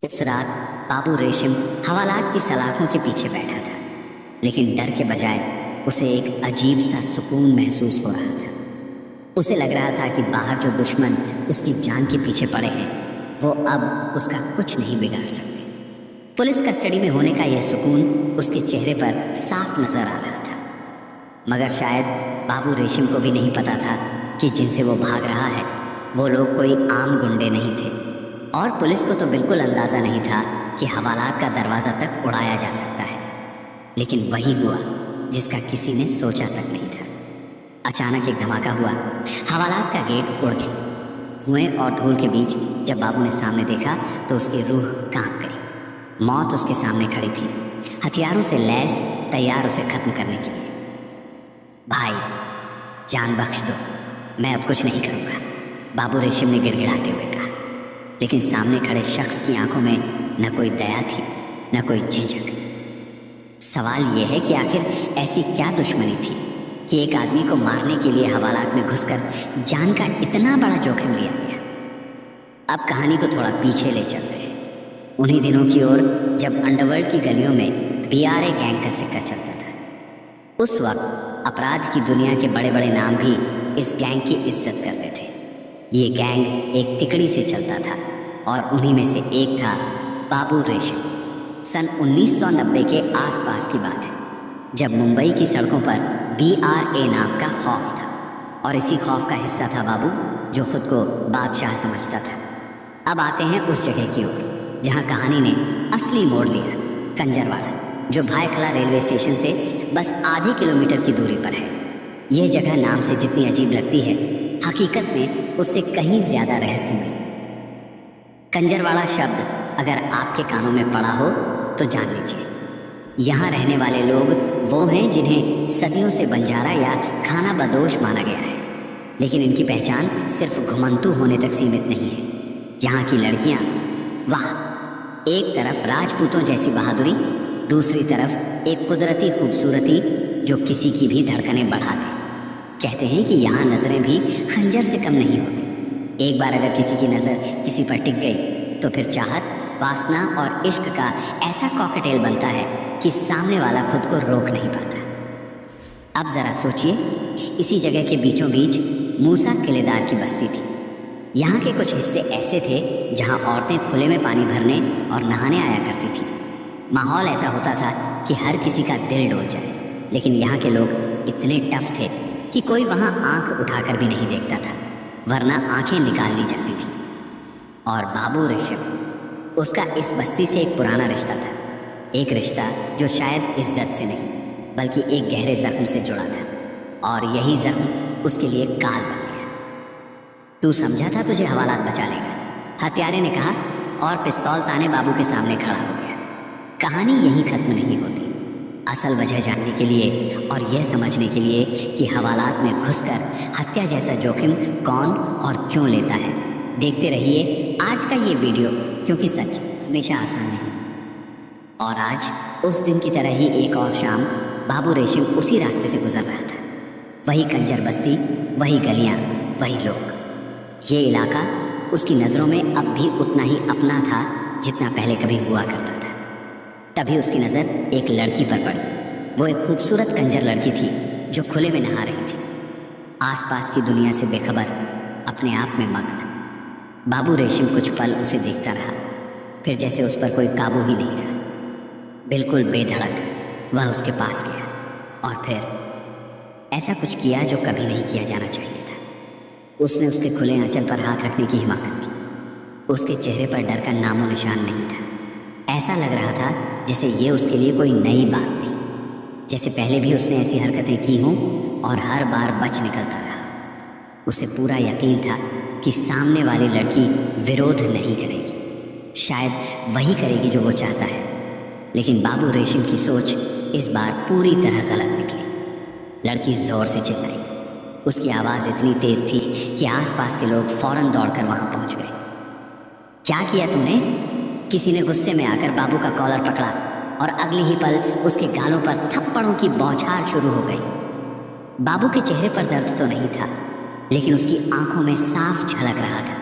उस रात बाबू रेशम हवालात की सलाखों के पीछे बैठा था, लेकिन डर के बजाय उसे एक अजीब सा सुकून महसूस हो रहा था। उसे लग रहा था कि बाहर जो दुश्मन उसकी जान के पीछे पड़े हैं वो अब उसका कुछ नहीं बिगाड़ सकते। पुलिस कस्टडी में होने का यह सुकून उसके चेहरे पर साफ नजर आ रहा था, मगर शायद बाबू रेशम को भी नहीं पता था कि जिनसे वो भाग रहा है वो लोग कोई आम गुंडे नहीं थे, और पुलिस को तो बिल्कुल अंदाज़ा नहीं था कि हवालात का दरवाज़ा तक उड़ाया जा सकता है। लेकिन वही हुआ जिसका किसी ने सोचा तक नहीं था। अचानक एक धमाका हुआ, हवालात का गेट उड़ गया। धुएं और धूल के बीच जब बाबू ने सामने देखा तो उसकी रूह कांप गई। मौत उसके सामने खड़ी थी, हथियारों से लैस, तैयार उसे खत्म करने के लिए। भाई, जान बख्श दो, मैं अब कुछ नहीं करूँगा, बाबू रेशम ने गिड़गिड़ाते हुए कहा। लेकिन सामने खड़े शख्स की आंखों में न कोई दया थी, न कोई झिझक। सवाल यह है कि आखिर ऐसी क्या दुश्मनी थी कि एक आदमी को मारने के लिए हवालात में घुसकर जान का इतना बड़ा जोखिम लिया गया। अब कहानी को थोड़ा पीछे ले चलते हैं, उन्हीं दिनों की ओर जब अंडरवर्ल्ड की गलियों में BRA गैंग का सिक्का चलता था। उस वक्त अपराध की दुनिया के बड़े बड़े नाम भी इस गैंग की इज्जत करते थे। ये गैंग एक तिकड़ी से चलता था और उन्हीं में से एक था बाबू रेशम। सन 1990 के आसपास की बात है, जब मुंबई की सड़कों पर BRA नाम का खौफ था, और इसी खौफ का हिस्सा था बाबू, जो खुद को बादशाह समझता था। अब आते हैं उस जगह की ओर जहाँ कहानी ने असली मोड़ लिया, कंजरवाड़ा, जो भायखला रेलवे स्टेशन से बस आधे किलोमीटर की दूरी पर है। यह जगह नाम से जितनी अजीब लगती है, हकीकत में उससे कहीं ज्यादा रहस्यमय। कंजरवाड़ा शब्द अगर आपके कानों में पड़ा हो तो जान लीजिए, यहाँ रहने वाले लोग वो हैं जिन्हें सदियों से बंजारा या खाना बदोश माना गया है। लेकिन इनकी पहचान सिर्फ घुमंतू होने तक सीमित नहीं है। यहाँ की लड़कियाँ, वाह, एक तरफ राजपूतों जैसी बहादुरी, दूसरी तरफ एक कुदरती खूबसूरती जो किसी की भी धड़कनें बढ़ा दे। कहते हैं कि यहाँ नज़रें भी खंजर से कम नहीं होती। एक बार अगर किसी की नज़र किसी पर टिक गई तो फिर चाहत, वासना और इश्क का ऐसा कॉकटेल बनता है कि सामने वाला खुद को रोक नहीं पाता। अब ज़रा सोचिए, इसी जगह के बीचों बीच मूसा किलेदार की बस्ती थी। यहाँ के कुछ हिस्से ऐसे थे जहाँ औरतें खुले में पानी भरने और नहाने आया करती थी। माहौल ऐसा होता था कि हर किसी का दिल डोल जाए। लेकिन यहाँ के लोग इतने टफ थे कि कोई वहाँ आंख उठाकर भी नहीं देखता था, वरना आंखें निकाल ली जाती थी। और बाबू रेशम, उसका इस बस्ती से एक पुराना रिश्ता था, एक रिश्ता जो शायद इज्जत से नहीं बल्कि एक गहरे जख्म से जुड़ा था, और यही जख्म उसके लिए काल बन गया। तू समझा था तुझे हवालात बचा लेगा, हत्यारे ने कहा, और पिस्तौल ताने बाबू के सामने खड़ा हो गया। कहानी यही खत्म नहीं होती। असल वजह जानने के लिए और यह समझने के लिए कि हवालात में घुसकर हत्या जैसा जोखिम कौन और क्यों लेता है, देखते रहिए आज का ये वीडियो, क्योंकि सच हमेशा आसान नहीं। और आज उस दिन की तरह ही एक और शाम बाबू रेशम उसी रास्ते से गुजर रहा था। वही कंजर बस्ती, वही गलियां, वही लोग। ये इलाका उसकी नज़रों में अब भी उतना ही अपना था जितना पहले कभी हुआ करता था। तभी उसकी नज़र एक लड़की पर पड़ी। वो एक खूबसूरत कंजर लड़की थी जो खुले में नहा रही थी, आसपास की दुनिया से बेखबर, अपने आप में मग्न। बाबू रेशम कुछ पल उसे देखता रहा, फिर जैसे उस पर कोई काबू ही नहीं रहा। बिल्कुल बेधड़क वह उसके पास गया और फिर ऐसा कुछ किया जो कभी नहीं किया जाना चाहिए था। उसने उसके खुले आंचल पर हाथ रखने की हिमाकत की। उसके चेहरे पर डर का नामो निशान नहीं था। ऐसा लग रहा था जैसे ये उसके लिए कोई नई बात नहीं, जैसे पहले भी उसने ऐसी हरकतें की हों और हर बार बच निकलता रहा। उसे पूरा यकीन था कि सामने वाली लड़की विरोध नहीं करेगी, शायद वही करेगी जो वो चाहता है। लेकिन बाबू रेशम की सोच इस बार पूरी तरह गलत निकली। लड़की जोर से चिल्लाई। उसकी आवाज़ इतनी तेज थी कि आसपास के लोग फौरन दौड़कर वहां पहुंच गए। क्या किया तूने? किसी ने गुस्से में आकर बाबू का कॉलर पकड़ा और अगले ही पल उसके गालों पर थप्पड़ों की बौछार शुरू हो गई। बाबू के चेहरे पर दर्द तो नहीं था, लेकिन उसकी आंखों में साफ झलक रहा था।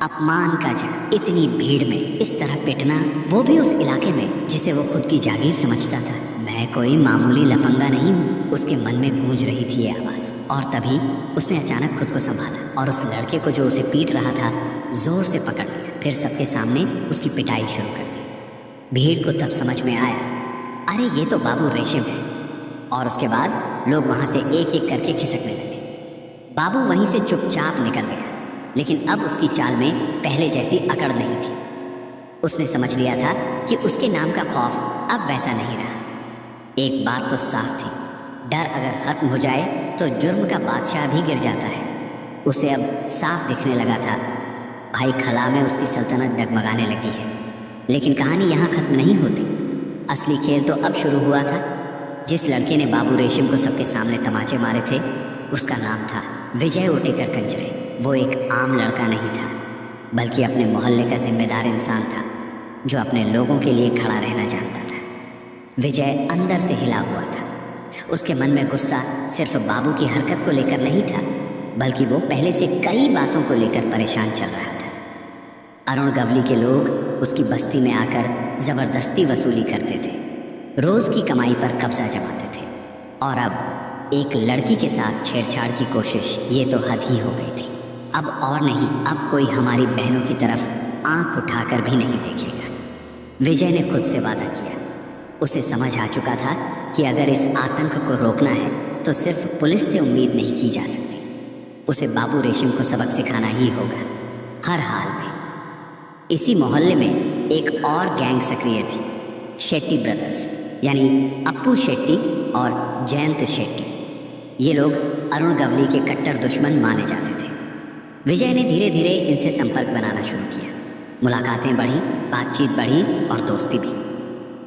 अपमान का जाल, इतनी भीड़ में इस तरह पिटना, वो भी उस इलाके में जिसे वो खुद की जागीर समझता था। मैं कोई मामूली लफंगा नहीं हूँ, उसके मन में गूंज रही थी ये आवाज़। और तभी उसने अचानक खुद को संभाला और उस लड़के को जो उसे पीट रहा था जोर से पकड़ लिया। फिर सबके सामने उसकी पिटाई शुरू कर दी। भीड़ को तब समझ में आया, अरे ये तो बाबू रेशम है। और उसके बाद लोग वहाँ से एक एक करके खिसकने लगे। बाबू वहीं से चुपचाप निकल गया, लेकिन अब उसकी चाल में पहले जैसी अकड़ नहीं थी। उसने समझ लिया था कि उसके नाम का खौफ अब वैसा नहीं रहा। एक बात तो साफ थी, डर अगर खत्म हो जाए तो जुर्म का बादशाह भी गिर जाता है। उसे अब साफ दिखने लगा था, भाई खला में उसकी सल्तनत डगमगाने लगी है। लेकिन कहानी यहाँ खत्म नहीं होती। असली खेल तो अब शुरू हुआ था। जिस लड़के ने बाबू रेशम को सबके सामने तमाचे मारे थे, उसका नाम था विजय ओटेकर कंजरे। वो एक आम लड़का नहीं था, बल्कि अपने मोहल्ले का जिम्मेदार इंसान था, जो अपने लोगों के लिए खड़ा रहना जानता था। विजय अंदर से हिला हुआ था। उसके मन में गुस्सा सिर्फ बाबू की हरकत को लेकर नहीं था, बल्कि वो पहले से कई बातों को लेकर परेशान चल रहा था। अरुण गवली के लोग उसकी बस्ती में आकर ज़बरदस्ती वसूली करते थे, रोज़ की कमाई पर कब्जा जमाते थे। और अब एक लड़की के साथ छेड़छाड़ की कोशिश, ये तो हद ही हो गई थी। अब और नहीं, अब कोई हमारी बहनों की तरफ आंख उठाकर भी नहीं देखेगा। विजय ने खुद से वादा किया। उसे समझ आ चुका था कि अगर इस आतंक को रोकना है तो सिर्फ पुलिस से उम्मीद नहीं की जा सकती। उसे बाबू रेशम को सबक सिखाना ही होगा, हर हाल में। इसी मोहल्ले में एक और गैंग सक्रिय थी, शेट्टी ब्रदर्स, यानी अप्पू शेट्टी और जयंत शेट्टी। ये लोग अरुण गवली के कट्टर दुश्मन माने जाते थे। विजय ने धीरे धीरे इनसे संपर्क बनाना शुरू किया। मुलाकातें बढ़ी, बातचीत बढ़ी और दोस्ती भी।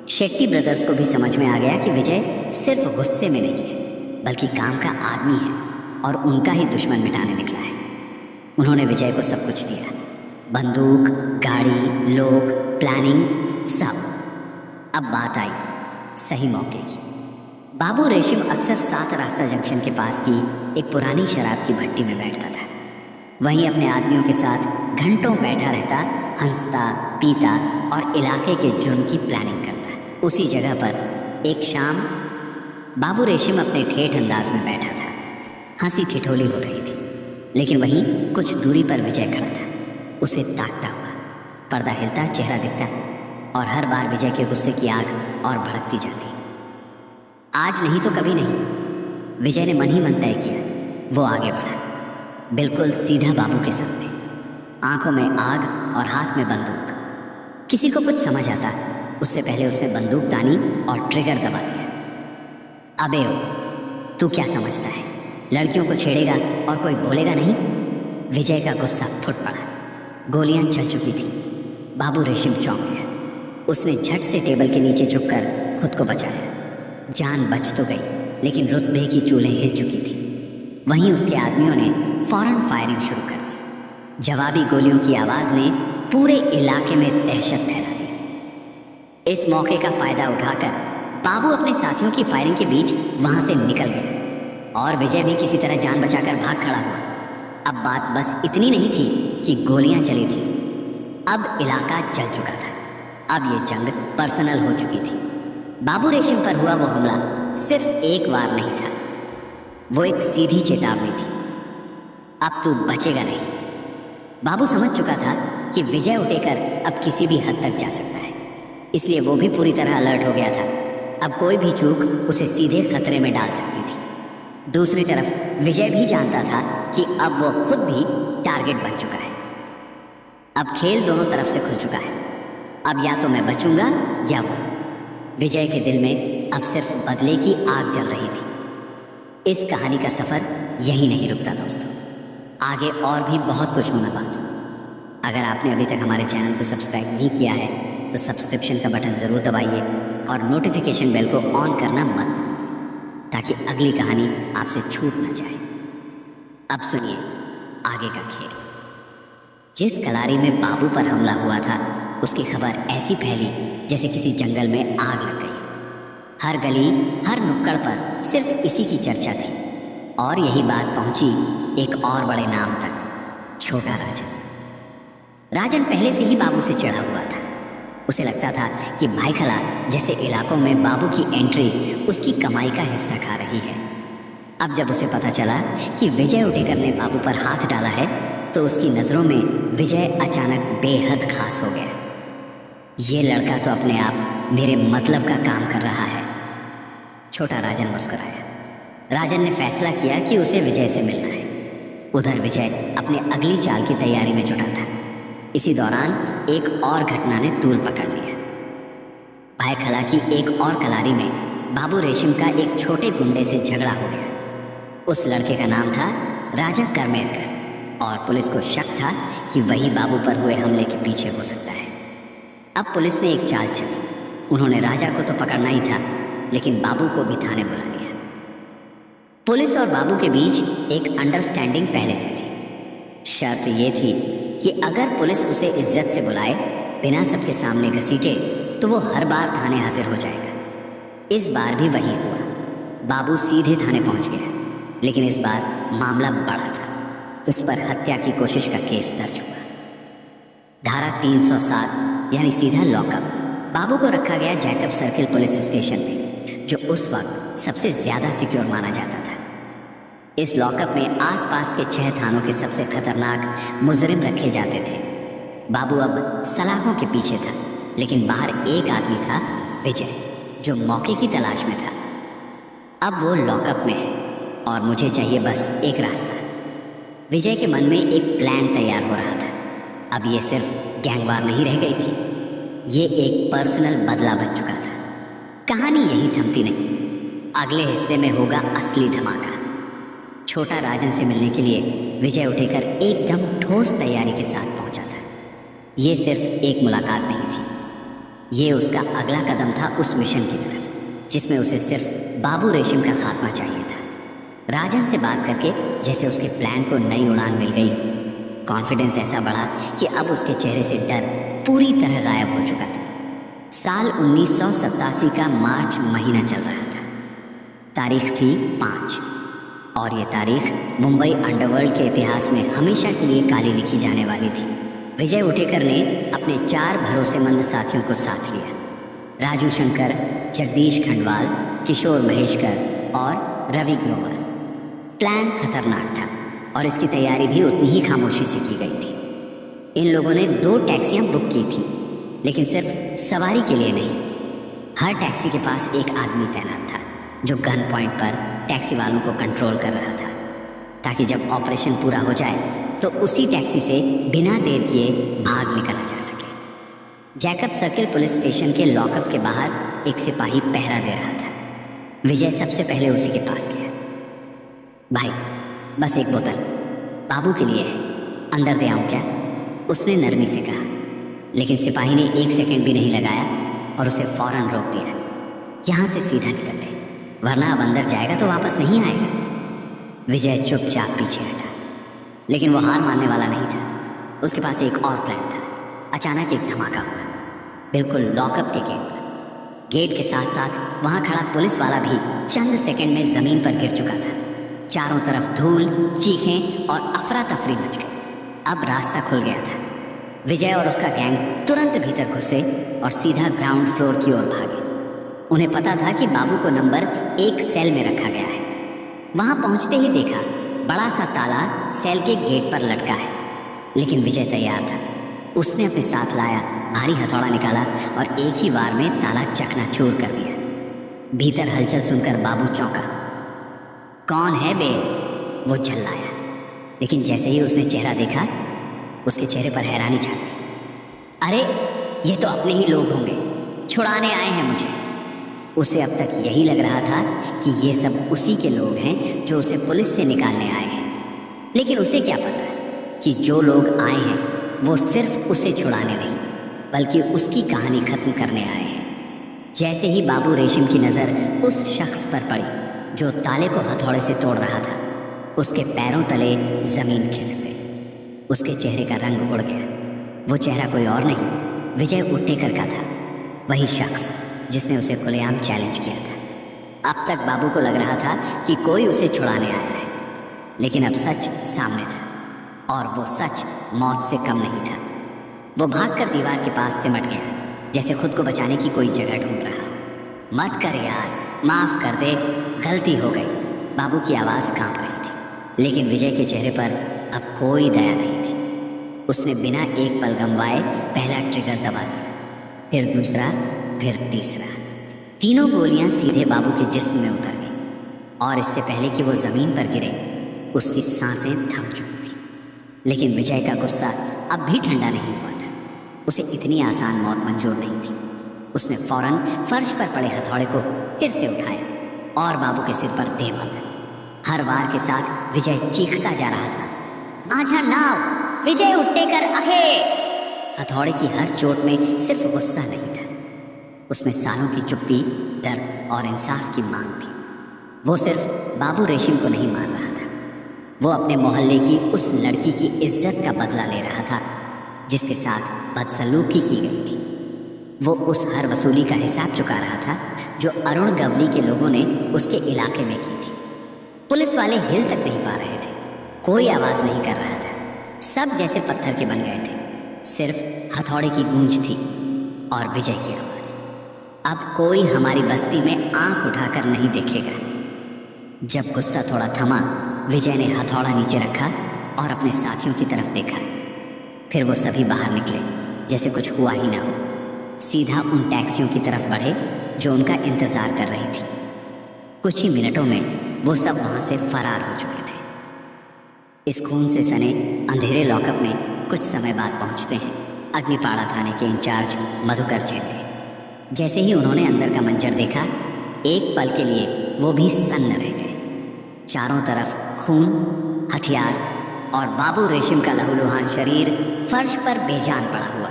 शेट्टी ब्रदर्स को भी समझ में आ गया कि विजय सिर्फ गुस्से में नहीं है, बल्कि काम का आदमी है और उनका ही दुश्मन मिटाने निकला है। उन्होंने विजय को सब कुछ दिया, बंदूक, गाड़ी, लोग, प्लानिंग, सब। अब बात आई सही मौके की। बाबू रेशम अक्सर 7 रास्ता जंक्शन के पास की एक पुरानी शराब की भट्टी में बैठता था। वहीं अपने आदमियों के साथ घंटों बैठा रहता, हंसता, पीता और इलाके के जुर्म की प्लानिंग करता। उसी जगह पर एक शाम बाबू रेशम अपने ठेठ अंदाज में बैठा था। हंसी ठिठोली हो रही थी, लेकिन वहीं कुछ दूरी पर विजय खड़ा था, उसे ताकता हुआ। पर्दा हिलता, चेहरा दिखता और हर बार विजय के गुस्से की आग और भड़कती जाती। आज नहीं तो कभी नहीं, विजय ने मन ही मन तय किया। वो आगे बढ़ा, बिल्कुल सीधा बाबू के सामने, आंखों में आग और हाथ में बंदूक। किसी को कुछ समझ आता उससे पहले उसने बंदूक तानी और ट्रिगर दबा दिया। अबे ओ, तू क्या समझता है, लड़कियों को छेड़ेगा और कोई बोलेगा नहीं? विजय का गुस्सा फुट पड़ा। गोलियां चल चुकी थी। बाबू रेशम चौंक गया। उसने झट से टेबल के नीचे झुककर खुद को बचाया। जान बच तो गई, लेकिन रुतबे की चूल्हें हिल चुकी थी। वहीं उसके आदमियों ने फौरन फायरिंग शुरू कर दी। जवाबी गोलियों की आवाज़ ने पूरे इलाके में दहशत फैला दी। इस मौके का फ़ायदा उठाकर बाबू अपने साथियों की फायरिंग के बीच वहाँ से निकल गया और विजय भी किसी तरह जान बचाकर भाग खड़ा हुआ। अब बात बस इतनी नहीं थी कि गोलियां चली थी, अब इलाका जल चुका था। अब ये जंग पर्सनल हो चुकी थी। बाबू रेशम पर हुआ वो हमला सिर्फ एक वार नहीं था, वो एक सीधी चेतावनी थी। अब तू बचेगा नहीं। बाबू समझ चुका था कि विजय उठेकर अब किसी भी हद तक जा सकता है, इसलिए वो भी पूरी तरह अलर्ट हो गया था। अब कोई भी चूक उसे सीधे खतरे में डाल सकती थी। दूसरी तरफ विजय भी जानता था कि अब वो खुद भी टारगेट बन चुका है। अब खेल दोनों तरफ से खुल चुका है। अब या तो मैं बचूंगा या वो। विजय के दिल में अब सिर्फ बदले की आग जल रही थी। इस कहानी का सफ़र यहीं नहीं रुकता दोस्तों, आगे और भी बहुत कुछ होना बाकी। अगर आपने अभी तक हमारे चैनल को सब्सक्राइब नहीं किया है तो सब्सक्रिप्शन का बटन ज़रूर दबाइए और नोटिफिकेशन बेल को ऑन करना मत भूलिए, ताकि अगली कहानी आपसे छूट न जाए। अब सुनिए आगे का खेल। जिस कलारी में बाबू पर हमला हुआ था, उसकी खबर ऐसी फैली जैसे किसी जंगल में आग लग गई। हर गली, हर नुक्कड़ पर सिर्फ इसी की चर्चा थी। और यही बात पहुंची एक और बड़े नाम तक, छोटा राजन। राजन पहले से ही बाबू से चिढ़ा हुआ था। उसे लगता था कि भाईखला जैसे इलाकों में बाबू की एंट्री उसकी कमाई का हिस्सा खा रही है। अब जब उसे पता चला कि विजय उटेकर ने बाबू पर हाथ डाला है तो उसकी नज़रों में विजय अचानक बेहद खास हो गया। ये लड़का तो अपने आप मेरे मतलब का काम कर रहा है। छोटा राजन मुस्कुराया। राजन ने फैसला किया कि उसे विजय से मिलना है। उधर विजय अपने अगली चाल की तैयारी में जुटा था। इसी दौरान एक और घटना ने तूल पकड़ लिया। भाईखला की एक और कलारी में बाबू रेशम का एक छोटे गुंडे से झगड़ा हो गया। उस लड़के का नाम था राजा करमेरकर और पुलिस को शक था कि वही बाबू पर हुए हमले के पीछे हो सकता है। अब पुलिस ने एक चाल चली। उन्होंने राजा को तो पकड़ना ही था, लेकिन बाबू को भी थाने बुला लिया। पुलिस और बाबू के बीच एक अंडरस्टैंडिंग पहले से थी। शर्त ये थी कि अगर पुलिस उसे इज्जत से बुलाए, बिना सबके सामने घसीटे, तो वो हर बार थाने हाजिर हो जाएगा। इस बार भी वही हुआ। बाबू सीधे थाने पहुंच गया, लेकिन इस बार मामला बड़ा था। उस पर हत्या की कोशिश का केस दर्ज हुआ। धारा 307 यानी सीधा लॉकअप। बाबू को रखा गया जैकब सर्किल पुलिस स्टेशन में, जो उस वक्त सबसे ज़्यादा सिक्योर माना जाता था। इस लॉकअप में आसपास के 6 थानों के सबसे खतरनाक मुजरिम रखे जाते थे। बाबू अब सलाखों के पीछे था, लेकिन बाहर एक आदमी था, विजय, जो मौके की तलाश में था। अब वो लॉकअप में है और मुझे चाहिए बस एक रास्ता। विजय के मन में एक प्लान तैयार हो रहा था। अब ये सिर्फ गैंगवार नहीं रह गई थी, ये एक पर्सनल बदला बन चुका था। कहानी यही थमती नहीं। अगले हिस्से में होगा असली धमाका। छोटा राजन से मिलने के लिए विजय उटेकर एकदम ठोस तैयारी के साथ पहुंचा था। ये सिर्फ एक मुलाकात नहीं थी, ये उसका अगला कदम था उस मिशन की तरफ, जिसमें उसे सिर्फ बाबू रेशम का खात्मा चाहिए था। राजन से बात करके जैसे उसके प्लान को नई उड़ान मिल गई। कॉन्फिडेंस ऐसा बढ़ा कि अब उसके चेहरे से डर पूरी तरह गायब हो चुका था। साल 1987 का मार्च महीना चल रहा था। तारीख थी 5 और ये तारीख मुंबई अंडरवर्ल्ड के इतिहास में हमेशा के लिए काली लिखी जाने वाली थी। विजय उटेकर ने अपने 4 भरोसेमंद साथियों को साथ लिया। राजू शंकर, जगदीश खंडवाल, किशोर महेशकर और रवि ग्रोवर। प्लान खतरनाक था और इसकी तैयारी भी उतनी ही खामोशी से की गई थी। इन लोगों ने 2 टैक्सियां बुक की थी, लेकिन सिर्फ सवारी के लिए नहीं। हर टैक्सी के पास एक आदमी तैनात था, जो गन पॉइंट पर टैक्सी वालों को कंट्रोल कर रहा था, ताकि जब ऑपरेशन पूरा हो जाए तो उसी टैक्सी से बिना देर किए भाग निकला जा सके। जैकब सर्किल पुलिस स्टेशन के लॉकअप के बाहर एक सिपाही पहरा दे रहा था। विजय सबसे पहले उसी के पास गया। भाई, बस एक बोतल बाबू के लिए है, अंदर दे आऊं क्या? उसने नरमी से कहा, लेकिन सिपाही ने 1 सेकंड भी नहीं लगाया और उसे फौरन रोक दिया। यहाँ से सीधा निकल ले, वरना अब अंदर जाएगा तो वापस नहीं आएगा। विजय चुपचाप पीछे हटा, लेकिन वो हार मानने वाला नहीं था। उसके पास एक और प्लान था। अचानक एक धमाका हुआ, बिल्कुल लॉकअप के गेट पर। गेट के साथ साथ वहाँ खड़ा पुलिस वाला भी चंद सेकंड में जमीन पर गिर चुका था। चारों तरफ धूल, चीखें और अफरा तफरी मच गई। अब रास्ता खुल गया था। विजय और उसका गैंग तुरंत भीतर घुसे और सीधा ग्राउंड फ्लोर की ओर भागे। उन्हें पता था कि बाबू को नंबर 1 सेल में रखा गया है। वहां पहुंचते ही देखा बड़ा सा ताला सेल के गेट पर लटका है, लेकिन विजय तैयार था। उसने अपने साथ लाया भारी हथौड़ा निकाला और एक ही वार में ताला चकनाचूर कर दिया। भीतर हलचल सुनकर बाबू चौंका। कौन है बे? वो झल्लाया, लेकिन जैसे ही उसने चेहरा देखा, उसके चेहरे पर हैरानी छा गई। अरे, ये तो अपने ही लोग होंगे, छुड़ाने आए हैं मुझे। उसे अब तक यही लग रहा था कि ये सब उसी के लोग हैं जो उसे पुलिस से निकालने आए हैं। लेकिन उसे क्या पता कि जो लोग आए हैं वो सिर्फ उसे छुड़ाने नहीं, बल्कि उसकी कहानी खत्म करने आए हैं। जैसे ही बाबू रेशम की नज़र उस शख्स पर पड़ी जो ताले को हथौड़े से तोड़ रहा था, उसके पैरों तले जमीन खिसक गई। उसके चेहरे का रंग उड़ गया। वो चेहरा कोई और नहीं, विजय उटेकर का था, वही शख्स जिसने उसे खुलेआम चैलेंज किया था। अब तक बाबू को लग रहा था कि कोई उसे छुड़ाने आया है, लेकिन अब सच सामने था और वो सच मौत से कम नहीं था। वो भागकर दीवार के पास सिमट गया, जैसे खुद को बचाने की कोई जगह ढूंढ रहा हो। मत कर यार, माफ कर दे, गलती हो गई। बाबू की आवाज़ कांप रही थी, लेकिन विजय के चेहरे पर अब कोई दया नहीं थी। उसने बिना एक पल गंवाए पहला ट्रिगर दबा दिया, फिर दूसरा, फिर तीसरा। तीनों गोलियां सीधे बाबू के जिस्म में उतर गईं, और इससे पहले कि वो ज़मीन पर गिरे उसकी सांसें थम चुकी थी। लेकिन विजय का गुस्सा अब भी ठंडा नहीं हुआ था। उसे इतनी आसान मौत मंजूर नहीं थी। उसने फौरन फर्श पर पड़े हथौड़े को फिर से उठाया और बाबू के सिर पर दे मारा। हर वार के साथ विजय चीखता जा रहा था, माझा नाव विजय उट्टेकर आहे। हथौड़े की हर चोट में सिर्फ गुस्सा नहीं था, उसमें सालों की चुप्पी, दर्द और इंसाफ की मांग थी। वो सिर्फ बाबू रेशम को नहीं मार रहा था, वो अपने मोहल्ले की उस लड़की की इज्जत का बदला ले रहा था जिसके साथ बदसलूकी की गई थी। वो उस हर वसूली का हिसाब चुका रहा था जो अरुण गवली के लोगों ने उसके इलाके में की थी। पुलिस वाले हिल तक नहीं पा रहे थे, कोई आवाज़ नहीं कर रहा था, सब जैसे पत्थर के बन गए थे। सिर्फ हथौड़े की गूंज थी और विजय की आवाज़। अब कोई हमारी बस्ती में आंख उठाकर नहीं देखेगा। जब गुस्सा थोड़ा थमा, विजय ने हथौड़ा नीचे रखा और अपने साथियों की तरफ देखा। फिर वो सभी बाहर निकले जैसे कुछ हुआ ही ना हो, सीधा उन टैक्सियों की तरफ बढ़े जो उनका इंतज़ार कर रही थी। कुछ ही मिनटों में वो सब वहाँ से फरार हो चुके थे। इस खून से सने अंधेरे लॉकअप में कुछ समय बाद पहुँचते हैं अग्निपाड़ा थाने के इंचार्ज मधुकर झेंडे। जैसे ही उन्होंने अंदर का मंजर देखा, एक पल के लिए वो भी सन्न रह गए। चारों तरफ खून, हथियार और बाबू रेशम का लहूलुहान शरीर फर्श पर बेजान पड़ा हुआ।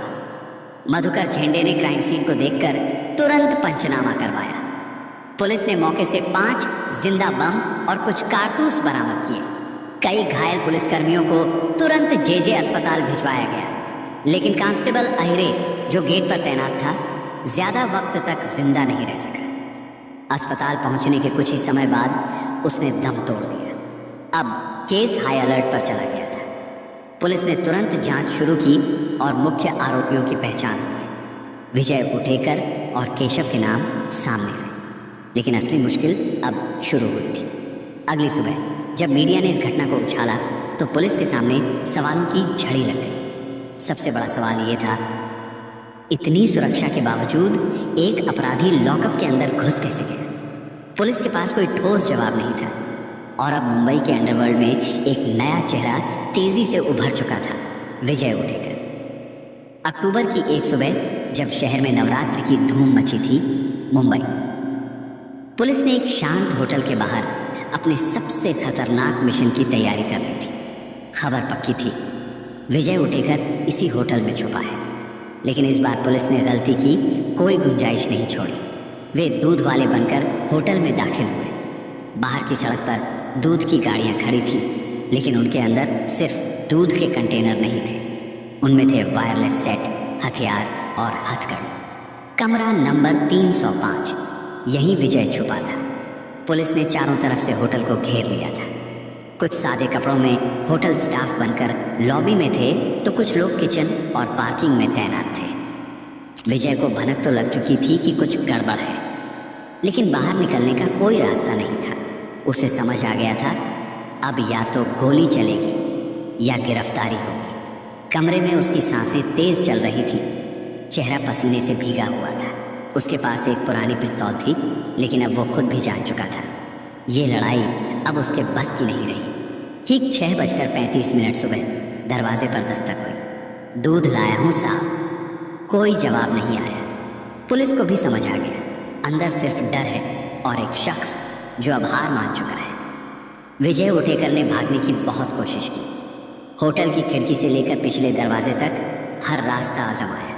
मधुकर झेंडे ने क्राइम सीन को देखकर तुरंत पंचनामा करवाया। पुलिस ने मौके से 5 जिंदा बम और कुछ कारतूस बरामद किए। कई घायल पुलिसकर्मियों को तुरंत जेजे अस्पताल भिजवाया गया, लेकिन कांस्टेबल अहिरे जो गेट पर तैनात था ज्यादा वक्त तक जिंदा नहीं रह सका। अस्पताल पहुंचने के कुछ ही समय बाद उसने दम तोड़ दिया। अब केस हाई अलर्ट पर चला गया था। पुलिस ने तुरंत जांच शुरू की और मुख्य आरोपियों की पहचान हो गई। विजय उटेकर और केशव के नाम सामने आए, लेकिन असली मुश्किल अब शुरू हुई थी। अगली सुबह जब मीडिया ने इस घटना को उछाला तो पुलिस के सामने सवालों की झड़ी लग गई। सबसे बड़ा सवाल ये था, इतनी सुरक्षा के बावजूद एक अपराधी लॉकअप के अंदर घुस कैसे गया? पुलिस के पास कोई ठोस जवाब नहीं था। और अब मुंबई के अंडरवर्ल्ड में एक नया चेहरा तेजी से उभर चुका था, विजय उटेकर। अक्टूबर की एक सुबह जब शहर में नवरात्रि की धूम मची थी, मुंबई पुलिस ने एक शांत होटल के बाहर अपने सबसे खतरनाक मिशन की तैयारी कर रही थी। खबर पक्की थी, विजय उटेकर इसी होटल में छुपा है। लेकिन इस बार पुलिस ने गलती की कोई गुंजाइश नहीं छोड़ी। वे दूध वाले बनकर होटल में दाखिल हुए। बाहर की सड़क पर दूध की गाड़ियां खड़ी थी, लेकिन उनके अंदर सिर्फ दूध के कंटेनर नहीं थे, उनमें थे वायरलेस सेट, हथियार और हथकड़ी। कमरा नंबर 305, यहीं विजय छुपा था। पुलिस ने चारों तरफ से होटल को घेर लिया था। कुछ सादे कपड़ों में होटल स्टाफ बनकर लॉबी में थे, तो कुछ लोग किचन और पार्किंग में तैनात थे। विजय को भनक तो लग चुकी थी कि कुछ गड़बड़ है, लेकिन बाहर निकलने का कोई रास्ता नहीं था। उसे समझ आ गया था, अब या तो गोली चलेगी या गिरफ्तारी होगी। कमरे में उसकी सांसें तेज चल रही थी, चेहरा पसीने से भीगा हुआ था। उसके पास एक पुरानी पिस्तौल थी, लेकिन अब वो खुद भी जान चुका था ये लड़ाई अब उसके बस की नहीं रही। ठीक 6:35 सुबह दरवाजे पर दस्तक हुई। दूध लाया हूँ साहब। कोई जवाब नहीं आया। पुलिस को भी समझ आ गया, अंदर सिर्फ डर है और एक शख्स जो अब हार मान चुका है। विजय उटेकर ने भागने की बहुत कोशिश की। होटल की खिड़की से लेकर पिछले दरवाजे तक हर रास्ता आजमाया,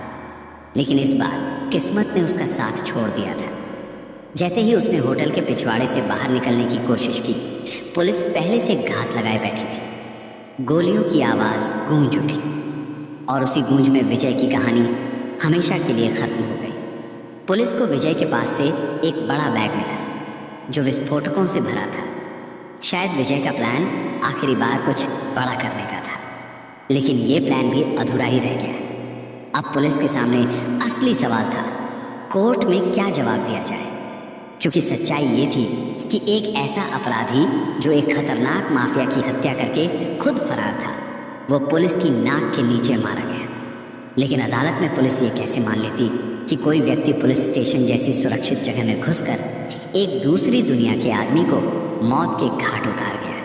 लेकिन इस बार किस्मत ने उसका साथ छोड़ दिया था। जैसे ही उसने होटल के पिछवाड़े से बाहर निकलने की कोशिश की, पुलिस पहले से घात लगाए बैठी थी। गोलियों की आवाज़ गूंज उठी और उसी गूंज में विजय की कहानी हमेशा के लिए ख़त्म हो गई। पुलिस को विजय के पास से एक बड़ा बैग मिला जो विस्फोटकों से भरा था। शायद विजय का प्लान आखिरी बार कुछ बड़ा करने का था, लेकिन ये प्लान भी अधूरा ही रह गया। अब पुलिस के सामने असली सवाल था, कोर्ट में क्या जवाब दिया जाए। क्योंकि सच्चाई ये थी कि एक ऐसा अपराधी जो एक खतरनाक माफिया की हत्या करके खुद फरार था, वो पुलिस की नाक के नीचे मारा गया। लेकिन अदालत में पुलिस ये कैसे मान लेती कि कोई व्यक्ति पुलिस स्टेशन जैसी सुरक्षित जगह में घुसकर एक दूसरी दुनिया के आदमी को मौत के घाट उतार गया।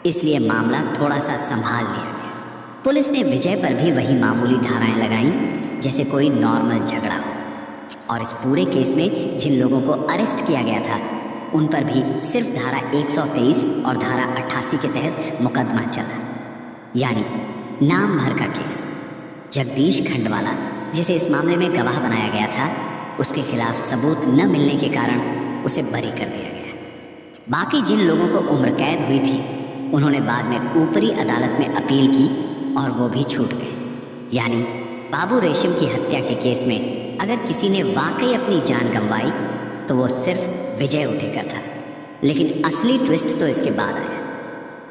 इसलिए मामला थोड़ा सा संभाल लिया गया। पुलिस ने विजय पर भी वही मामूली धाराएं लगाईं जैसे कोई नॉर्मल झगड़ा हो, और इस पूरे केस में जिन लोगों को अरेस्ट किया गया था उन पर भी सिर्फ धारा 123 और धारा 88 के तहत मुकदमा चला। यानी नाम भर का केस। जगदीश खंडवाला, जिसे इस मामले में गवाह बनाया गया था, उसके खिलाफ सबूत न मिलने के कारण उसे बरी कर दिया गया। बाकी जिन लोगों को उम्र कैद हुई थी उन्होंने बाद में ऊपरी अदालत में अपील की और वो भी छूट गए। यानी बाबू रेशम की हत्या के केस में अगर किसी ने वाकई अपनी जान गंवाई तो वो सिर्फ विजय उठेकर था। लेकिन असली ट्विस्ट तो इसके बाद आया।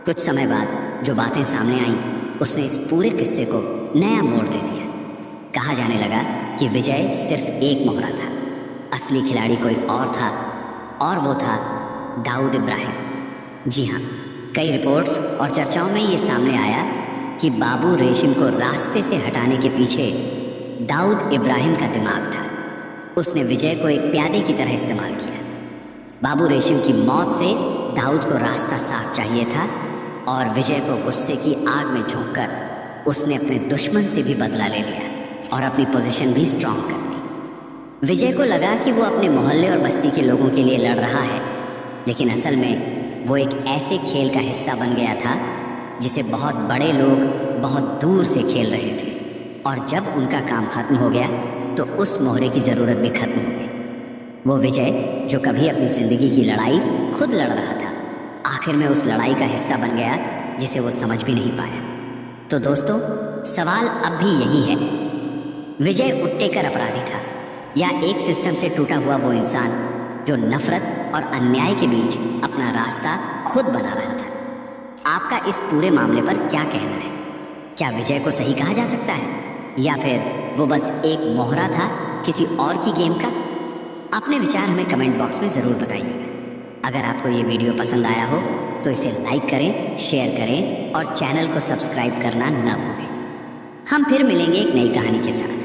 कुछ समय बाद जो बातें सामने आईं उसने इस पूरे किस्से को नया मोड़ दे दिया। कहा जाने लगा कि विजय सिर्फ एक मोहरा था, असली खिलाड़ी कोई और था, और वो था दाऊद इब्राहिम। जी हाँ, कई रिपोर्ट्स और चर्चाओं में ये सामने आया कि बाबू रेशम को रास्ते से हटाने के पीछे दाऊद इब्राहिम का दिमाग था। उसने विजय को एक प्यादे की तरह इस्तेमाल किया। बाबू रेशम की मौत से दाऊद को रास्ता साफ चाहिए था और विजय को गुस्से की आग में झोंककर उसने अपने दुश्मन से भी बदला ले लिया और अपनी पोजीशन भी स्ट्रांग कर ली। विजय को लगा कि वो अपने मोहल्ले और बस्ती के लोगों के लिए लड़ रहा है, लेकिन असल में वो एक ऐसे खेल का हिस्सा बन गया था जिसे बहुत बड़े लोग बहुत दूर से खेल रहे थे, और जब उनका काम खत्म हो गया तो उस मोहरे की ज़रूरत भी खत्म हो गई। वो विजय जो कभी अपनी ज़िंदगी की लड़ाई खुद लड़ रहा था, आखिर में उस लड़ाई का हिस्सा बन गया जिसे वो समझ भी नहीं पाया। तो दोस्तों, सवाल अब भी यही है, विजय उत्तेकर अपराधी था या एक सिस्टम से टूटा हुआ वो इंसान जो नफरत और अन्याय के बीच अपना रास्ता खुद बना रहा था? आपका इस पूरे मामले पर क्या कहना है? क्या विजय को सही कहा जा सकता है या फिर वो बस एक मोहरा था किसी और की गेम का? अपने विचार हमें कमेंट बॉक्स में ज़रूर बताइएगा। अगर आपको ये वीडियो पसंद आया हो तो इसे लाइक करें, शेयर करें और चैनल को सब्सक्राइब करना ना भूलें। हम फिर मिलेंगे एक नई कहानी के साथ।